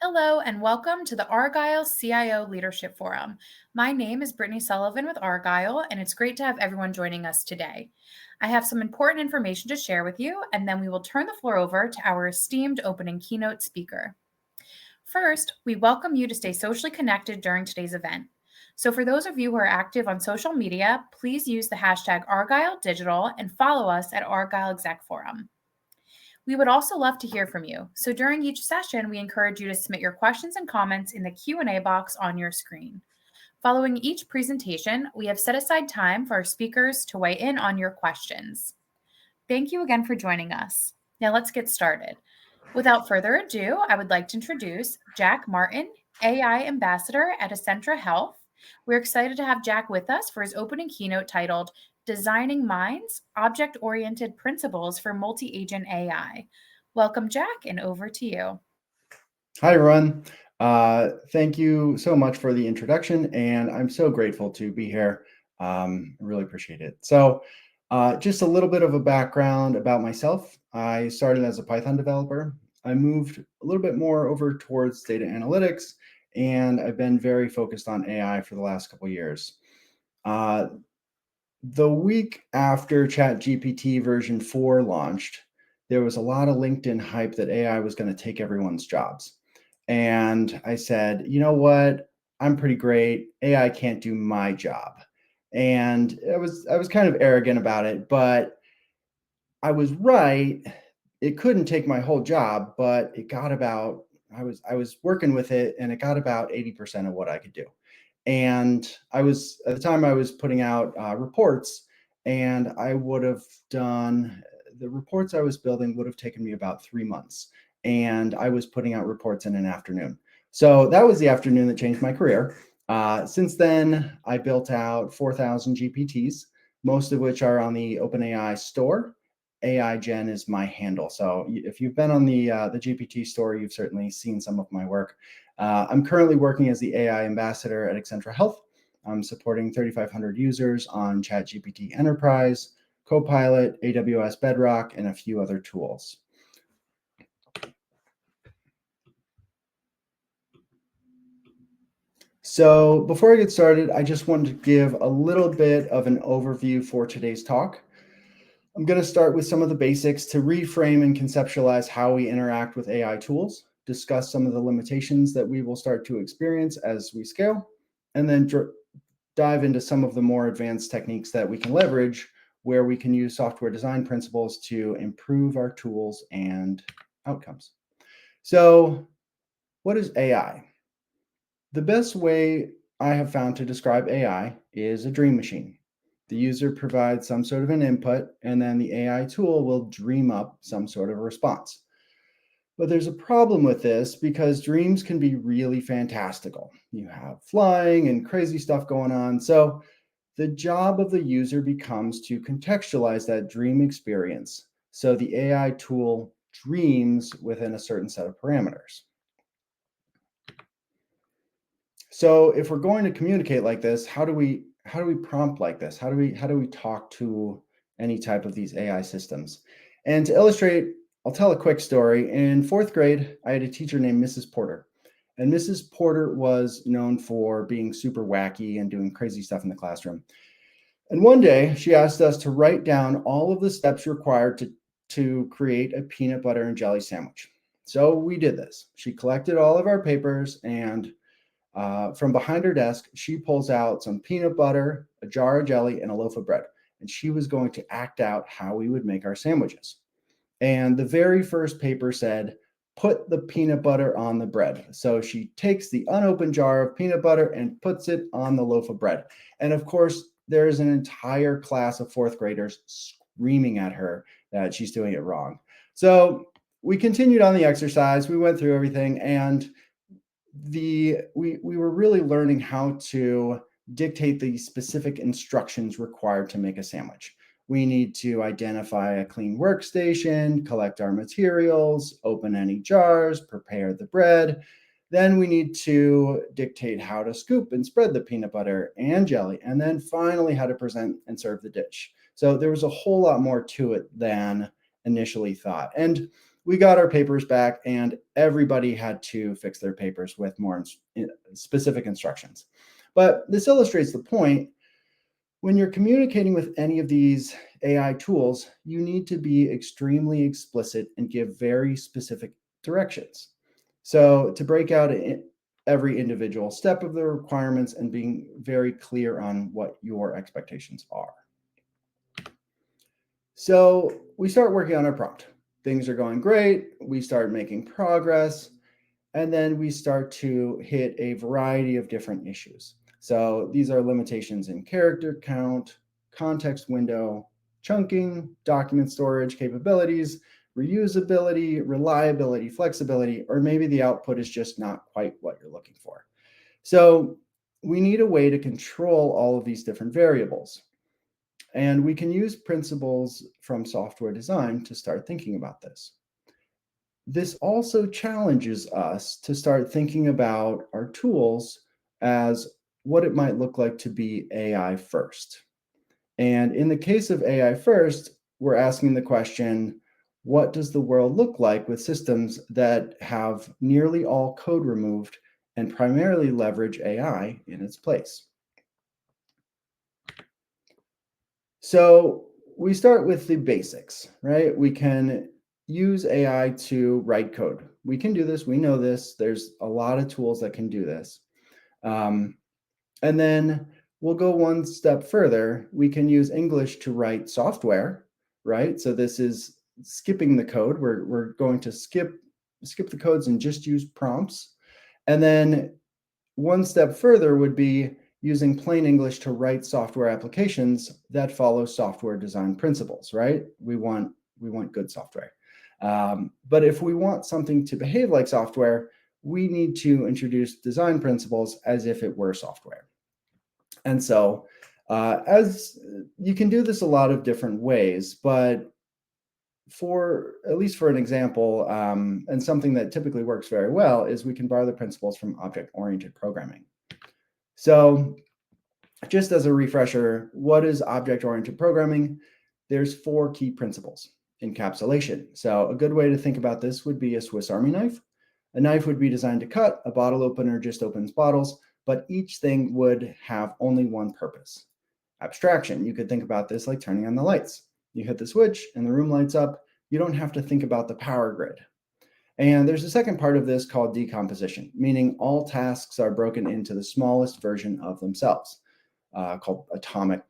Hello, and welcome to the Argyle CIO Leadership Forum. My name is Brittany Sullivan with Argyle, and it's great to have everyone joining us today. I have some important information to share with you, and then we will turn the floor over to our esteemed opening keynote speaker. First, we welcome you to stay socially connected during today's event. So for those of you who are active on social media, please use the hashtag Argyle Digital and follow us at Argyle Exec Forum. We would also love to hear from you. So during each session, we encourage you to submit your questions and comments in the Q&A box on your screen. Following each presentation, we have set aside time for our speakers to weigh in on your questions. Thank you again for joining us. Now let's get started. Without further ado, I would like to introduce Jack Martin, AI Ambassador at Accenture Health. We're excited to have Jack with us for his opening keynote titled Designing Minds, Object-Oriented Principles for Multi-Agent AI. Welcome, Jack, and over to you. Hi, everyone. Thank you so much for the introduction, and I'm so grateful to be here. I really appreciate it. So just a little bit of a background about myself. I started as a Python developer. I moved a little bit more over towards data analytics, and I've been very focused on AI for the last couple of years. The week after ChatGPT version 4 launched, there was a lot of LinkedIn hype that AI was going to take everyone's jobs. And I said, you know what? I'm pretty great. AI can't do my job. And I was kind of arrogant about it, but I was right. It couldn't take my whole job, but it got about I was working with it and it got about 80% of what I could do. And I was at the time I was putting out reports, and I would have done the reports I was building would have taken me about 3 months, and I was putting out reports in an afternoon. So that was the afternoon that changed my career. Since then, I built out 4,000 GPTs, most of which are on the OpenAI store. AI Gen is my handle. So if you've been on the GPT store, you've certainly seen some of my work. I'm currently working as the AI ambassador at Accenture Health. I'm supporting 3,500 users on ChatGPT Enterprise, Copilot, AWS Bedrock, and a few other tools. So before I get started, I just wanted to give a little bit of an overview for today's talk. I'm going to start with some of the basics to reframe and conceptualize how we interact with AI tools, discuss some of the limitations that we will start to experience as we scale, and then dive into some of the more advanced techniques that we can leverage where we can use software design principles to improve our tools and outcomes. So, what is AI? The best way I have found to describe AI is a dream machine. The user provides some sort of an input, and then the AI tool will dream up some sort of response. But there's a problem with this because dreams can be really fantastical. You have flying and crazy stuff going on. So the job of the user becomes to contextualize that dream experience so the AI tool dreams within a certain set of parameters. So if we're going to communicate like this, how do we prompt like this? How do we talk to any type of these AI systems? And to illustrate, I'll tell a quick story. In 4th grade, I had a teacher named Mrs. Porter. And Mrs. Porter was known for being super wacky and doing crazy stuff in the classroom. And one day she asked us to write down all of the steps required to create a peanut butter and jelly sandwich. So we did this. She collected all of our papers, and from behind her desk, she pulls out some peanut butter, a jar of jelly, and a loaf of bread. And she was going to act out how we would make our sandwiches. And the very first paper said, put the peanut butter on the bread. So she takes the unopened jar of peanut butter and puts it on the loaf of bread. And of course, there's an entire class of 4th graders screaming at her that she's doing it wrong. So we continued on the exercise. We went through everything, and we were really learning how to dictate the specific instructions required to make a sandwich. We need to identify a clean workstation, collect our materials, open any jars, prepare the bread. Then we need to dictate how to scoop and spread the peanut butter and jelly, and then finally how to present and serve the dish. So there was a whole lot more to it than initially thought. And we got our papers back and everybody had to fix their papers with more specific instructions. But this illustrates the point. When you're communicating with any of these AI tools, you need to be extremely explicit and give very specific directions. So to break out every individual step of the requirements and being very clear on what your expectations are. So we start working on our prompt. Things are going great. We start making progress. And then we start to hit a variety of different issues. So these are limitations in character count, context window, chunking, document storage capabilities, reusability, reliability, flexibility, or maybe the output is just not quite what you're looking for. So we need a way to control all of these different variables. And we can use principles from software design to start thinking about this. This also challenges us to start thinking about our tools as what it might look like to be AI first. And in the case of AI first, we're asking the question, what does the world look like with systems that have nearly all code removed and primarily leverage AI in its place? So we start with the basics, right? We can use AI to write code. We can do this. We know this. There's a lot of tools that can do this. Um, and then we'll go one step further. We can use English to write software, right? So this is skipping the code. We're going to skip the codes and just use prompts. And then one step further would be using plain English to write software applications that follow software design principles, right? We want good software. But if we want something to behave like software, we need to introduce design principles as if it were software. And so as you can do this a lot of different ways, but for at least for an example, and something that typically works very well is we can borrow the principles from object-oriented programming. So just as a refresher, what is object-oriented programming? There's 4 key principles. Encapsulation. So a good way to think about this would be a Swiss Army knife. A knife would be designed to cut, a bottle opener just opens bottles, but each thing would have only one purpose. Abstraction. You could think about this like turning on the lights. You hit the switch and the room lights up. You don't have to think about the power grid. And there's a second part of this called decomposition, meaning all tasks are broken into the smallest version of themselves, called atomic.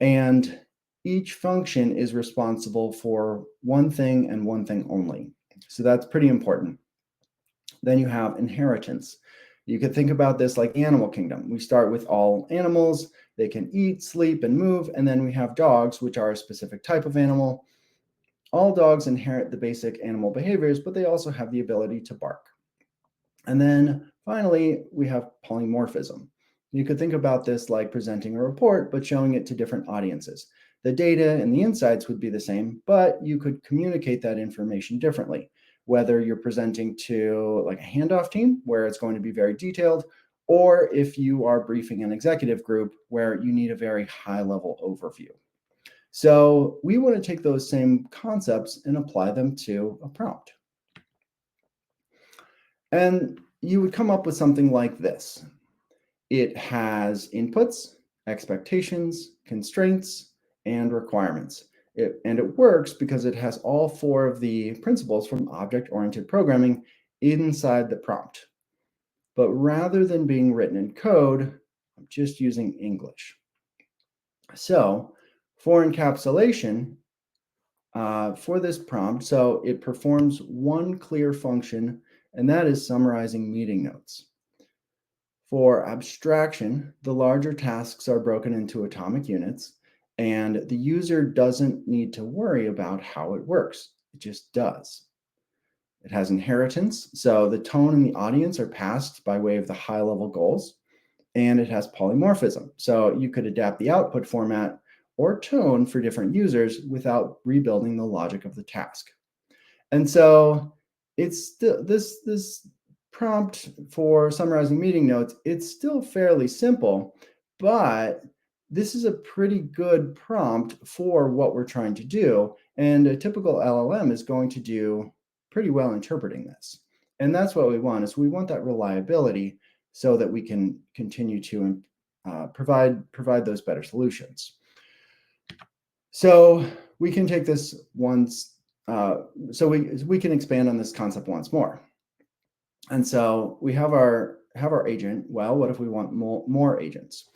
And each function is responsible for one thing and one thing only. So that's pretty important. Then you have inheritance. You could think about this like the animal kingdom. We start with all animals. They can eat, sleep, and move. And then we have dogs, which are a specific type of animal. All dogs inherit the basic animal behaviors, but they also have the ability to bark. And then finally, we have polymorphism. You could think about this like presenting a report, but showing it to different audiences. The data and the insights would be the same, but you could communicate that information differently, whether you're presenting to like a handoff team where it's going to be very detailed, or if you are briefing an executive group where you need a very high level overview. So we want to take those same concepts and apply them to a prompt. And you would come up with something like this. It has inputs, expectations, constraints, and requirements. And it works because it has all 4 of the principles from object-oriented programming inside the prompt. But rather than being written in code, I'm just using English. So for encapsulation, for this prompt, so it performs one clear function, and that is summarizing meeting notes. For abstraction, the larger tasks are broken into atomic units, and the user doesn't need to worry about how it works. It just does. It has inheritance, so the tone and the audience are passed by way of the high-level goals. And it has polymorphism, so you could adapt the output format or tone for different users without rebuilding the logic of the task. And so it's still this prompt for summarizing meeting notes, it's still fairly simple, but this is a pretty good prompt for what we're trying to do. And a typical LLM is going to do pretty well interpreting this. And that's what we want, is we want that reliability so that we can continue to provide those better solutions. So we can take this once, so we can expand on this concept once more. And so we have our agent. Well, what if we want more agents?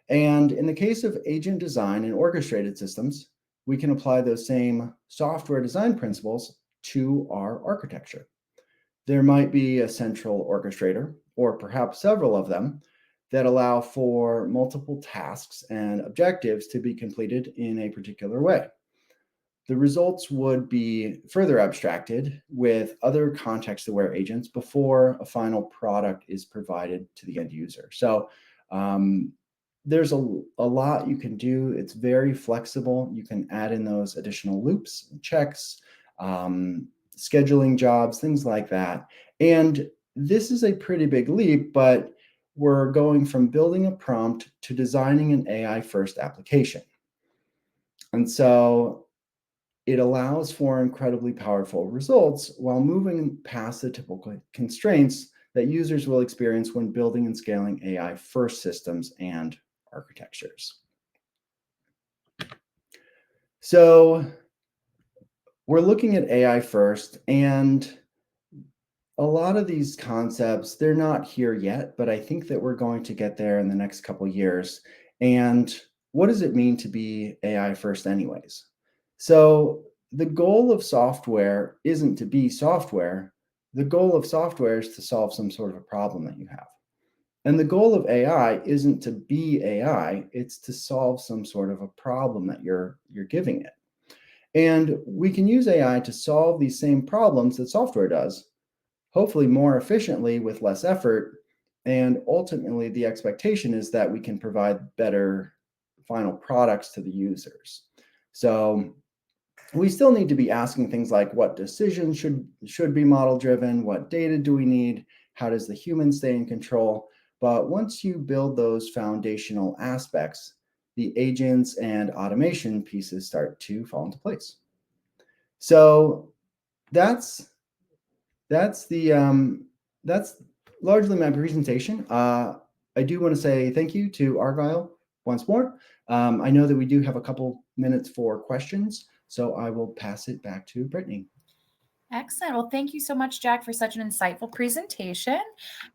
And in the case of agent design and orchestrated systems, we can apply those same software design principles to our architecture. There might be a central orchestrator, or perhaps several of them, that allow for multiple tasks and objectives to be completed in a particular way. The results would be further abstracted with other context-aware agents before a final product is provided to the end user. So there's a lot you can do. It's very flexible. You can add in those additional loops, checks, scheduling jobs, things like that. And this is a pretty big leap, but we're going from building a prompt to designing an AI-first application. And so it allows for incredibly powerful results while moving past the typical constraints that users will experience when building and scaling AI-first systems and architectures. So we're looking at AI first, and a lot of these concepts, they're not here yet, but I think that we're going to get there in the next couple of years. And what does it mean to be AI first anyways? So the goal of software isn't to be software. The goal of software is to solve some sort of a problem that you have. And the goal of AI isn't to be AI, it's to solve some sort of a problem that you're giving it. And we can use AI to solve these same problems that software does, hopefully more efficiently with less effort. And ultimately, the expectation is that we can provide better final products to the users. So we still need to be asking things like, what decisions should be model driven? What data do we need? How does the human stay in control? But once you build those foundational aspects, the agents and automation pieces start to fall into place. So that's that's largely my presentation. I do want to say thank you to Argyle once more. I know that we do have a couple minutes for questions, so I will pass it back to Brittany. Excellent. Well, thank you so much, Jack, for such an insightful presentation.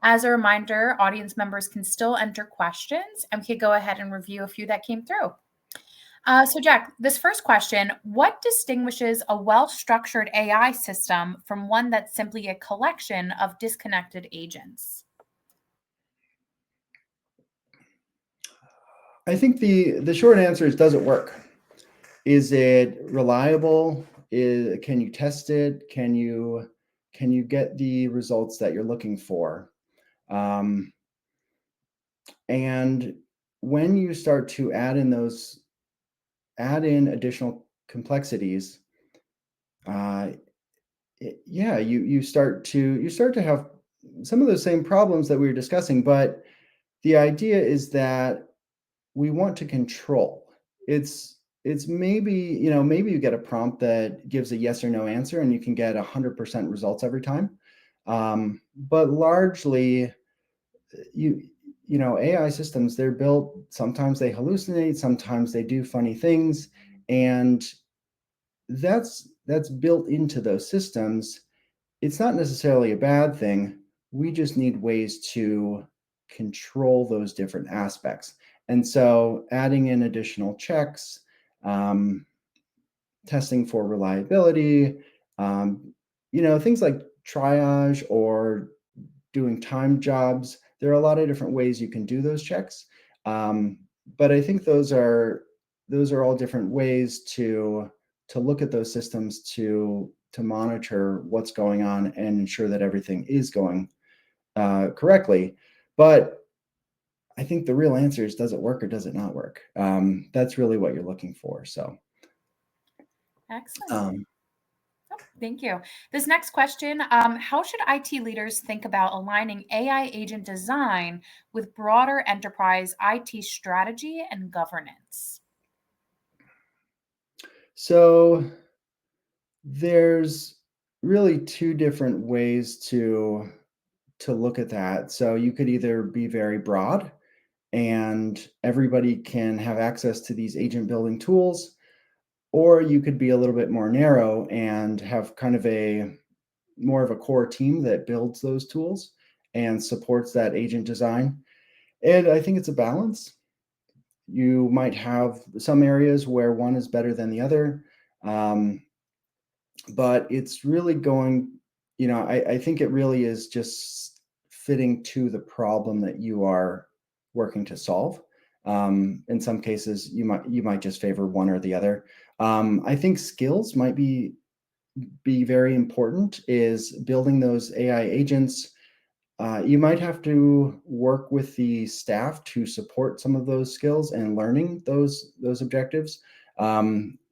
As a reminder, audience members can still enter questions, and we could go ahead and review a few that came through. So Jack, this first question, what distinguishes a well-structured AI system from one that's simply a collection of disconnected agents? I think the short answer is, does it work? Is it reliable? Can you test it? Can you get the results that you're looking for? And when you start to add in additional complexities, you start to have some of those same problems that we were discussing. But the idea is that we want to control. It's maybe, maybe you get a prompt that gives a yes or no answer and you can get 100% results every time. But largely, AI systems, they're built, sometimes they hallucinate, sometimes they do funny things, and that's built into those systems. It's not necessarily a bad thing. We just need ways to control those different aspects. And so adding in additional checks, testing for reliability, things like triage or doing time jobs. There are a lot of different ways you can do those checks. But I think those are all different ways to look at those systems to monitor what's going on and ensure that everything is going correctly. But I think the real answer is, does it work or does it not work? That's really what you're looking for. So, Excellent. Thank you. This next question, how should IT leaders think about aligning AI agent design with broader enterprise IT strategy and governance? So there's really two different ways to look at that. So you could either be very broad and everybody can have access to these agent building tools, or you could be a little bit more narrow and have kind of a more of a core team that builds those tools and supports that agent design. And I think it's a balance. You might have some areas where one is better than the other. Um, but it's really going, I think it really is just fitting to the problem that you are working to solve. In some cases, you might just favor one or the other. I think skills might be very important. Is building those AI agents. You might have to work with the staff to support some of those skills and learning those objectives.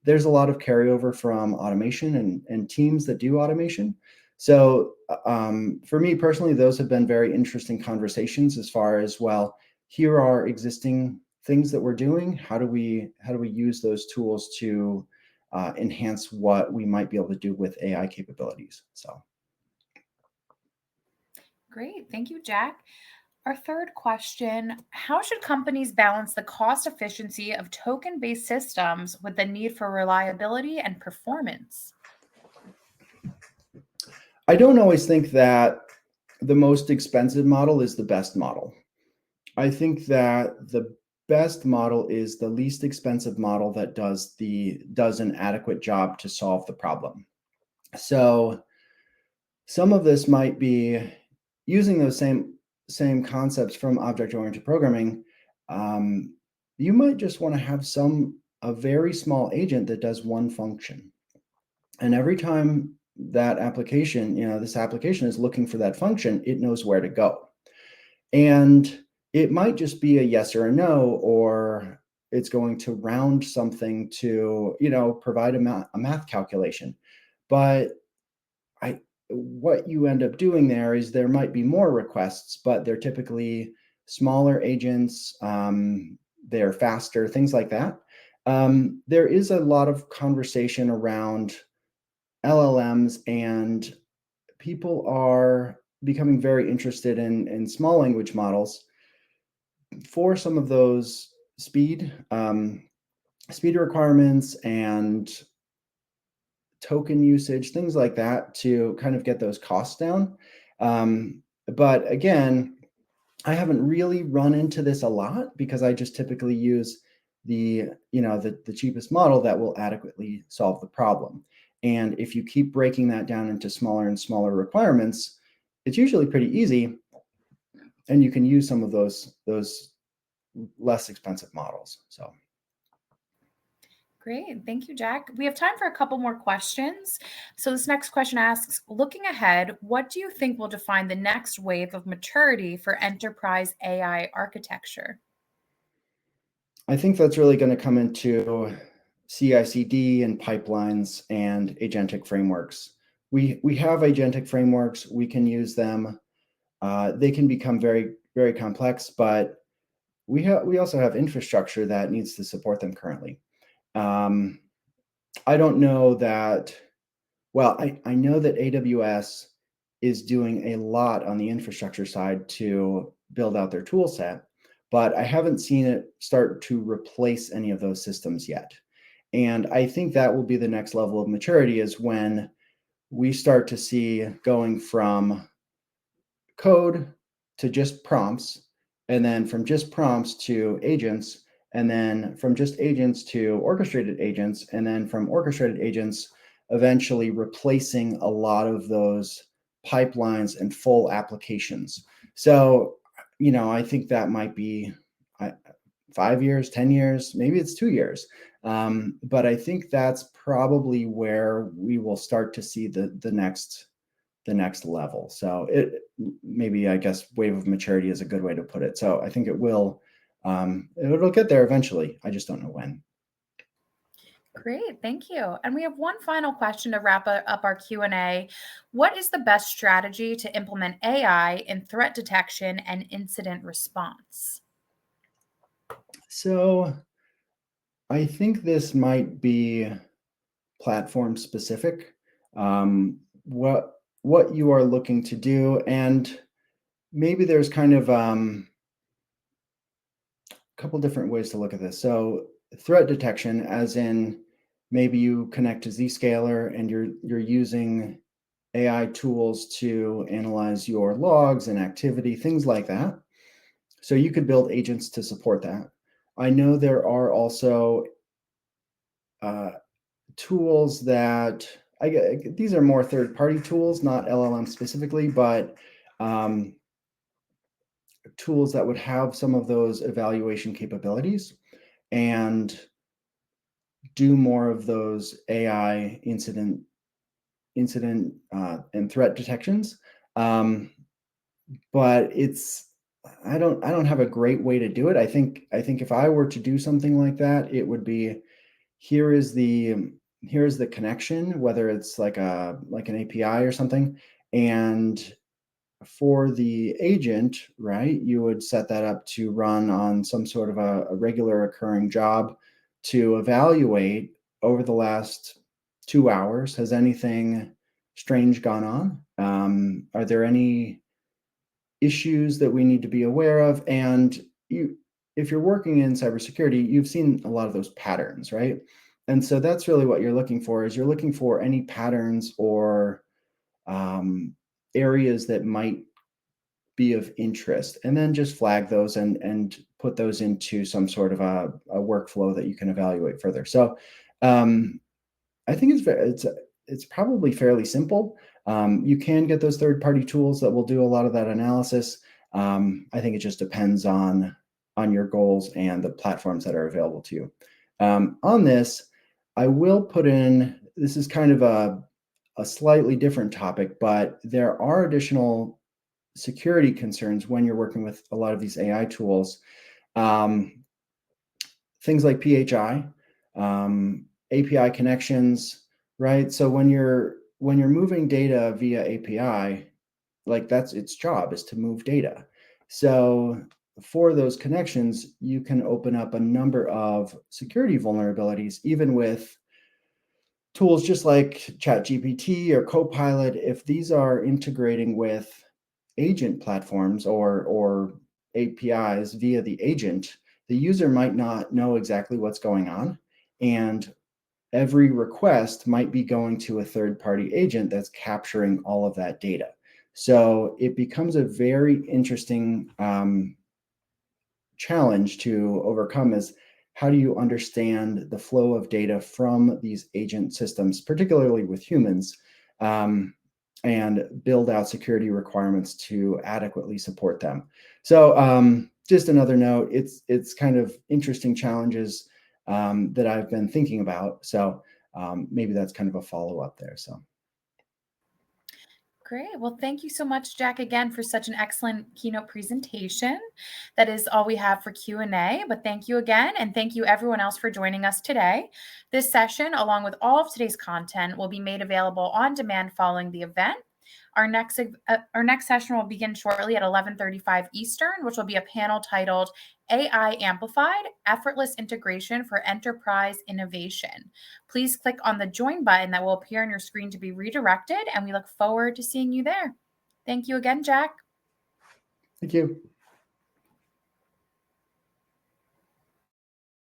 There's a lot of carryover from automation and teams that do automation. So for me personally, those have been very interesting conversations as far as, well, here are existing things that we're doing. How do we use those tools to enhance what we might be able to do with AI capabilities? So. Great. Thank you, Jack. Our third question: how should companies balance the cost efficiency of token based systems with the need for reliability and performance? I don't always think that the most expensive model is the best model. I think that the best model is the least expensive model that does an adequate job to solve the problem. So some of this might be using those same concepts from object-oriented programming. Um, you might just want to have a very small agent that does one function. And every time this application is looking for that function, it knows where to go. And it might just be a yes or a no, or it's going to round something to, provide a math calculation. But I what you end up doing there is there might be more requests, but they're typically smaller agents, they're faster, things like that. There is a lot of conversation around LLMs, and people are becoming very interested in small language models for some of those speed requirements and token usage, things like that, to kind of get those costs down. But again, I haven't really run into this a lot because I just typically use the cheapest model that will adequately solve the problem. And if you keep breaking that down into smaller and smaller requirements, it's usually pretty easy, and you can use some of those less expensive models. So. Great. Thank you, Jack. We have time for a couple more questions. So, this next question asks: looking ahead, what do you think will define the next wave of maturity for enterprise AI architecture? I think that's really going to come into CI/CD and pipelines and agentic frameworks. We have agentic frameworks. We can use them. They can become very, very complex, but we also have infrastructure that needs to support them currently. Um, I don't know that. Well, I know that AWS is doing a lot on the infrastructure side to build out their tool set, but I haven't seen it start to replace any of those systems yet. And I think that will be the next level of maturity, is when we start to see going from code to just prompts, and then from just prompts to agents, and then from just agents to orchestrated agents, and then from orchestrated agents eventually replacing a lot of those pipelines and full applications. So, I think that might be 5 years, 10 years, maybe it's 2 years. But I think that's probably where we will start to see the next level. So maybe, I guess, wave of maturity is a good way to put it. So I think it'll get there eventually. I just don't know when. Great, thank you. And we have one final question to wrap up our Q&A. What is the best strategy to implement AI in threat detection and incident response? So I think this might be platform specific. what you are looking to do, and maybe there's kind of a couple different ways to look at this. So threat detection, as in maybe you connect to Zscaler and you're using AI tools to analyze your logs and activity, things like that. So you could build agents to support that. I know there are also uh, tools that these are more third-party tools, not LLM specifically, but um, tools that would have some of those evaluation capabilities and do more of those AI incident and threat detections. Um, but I don't have a great way to do it. I think if I were to do something like that, it would be here is the connection, whether it's like an API or something, and for the agent, right, you would set that up to run on some sort of a regular occurring job to evaluate over the last 2 hours. Has anything strange gone on? Are there any issues that we need to be aware of? And if you're working in cybersecurity, you've seen a lot of those patterns, right? And so that's really what you're looking for. Is you're looking for any patterns or um, areas that might be of interest, and then just flag those and put those into some sort of a workflow that you can evaluate further. So um, I think it's probably fairly simple. You can get those third-party tools that will do a lot of that analysis. I think it just depends on your goals and the platforms that are available to you. On this, I will put in, this is kind of a slightly different topic, but there are additional security concerns when you're working with a lot of these AI tools. Um, Things like PHI, API connections, right? So when you're moving data via API, like that's its job, is to move data. So for those connections, you can open up a number of security vulnerabilities, even with tools just like ChatGPT or Copilot. If these are integrating with agent platforms or APIs via the agent, the user might not know exactly what's going on. And every request might be going to a third-party agent that's capturing all of that data. So it becomes a very interesting challenge to overcome. Is how do you understand the flow of data from these agent systems, particularly with humans, um, and build out security requirements to adequately support them. So just another note, it's kind of interesting challenges that I've been thinking about. So maybe that's kind of a follow-up there. So Great. Well, thank you so much, Jack, again for such an excellent keynote presentation. That is all we have for Q&A, but thank you again, and thank you everyone else for joining us today. This session, along with all of today's content, will be made available on demand following the event. Our next session will begin shortly at 11:35 Eastern, which will be a panel titled AI Amplified: Effortless Integration for Enterprise Innovation. Please click on the join button that will appear on your screen to be redirected, and we look forward to seeing you there. Thank you again, Jack. thank you.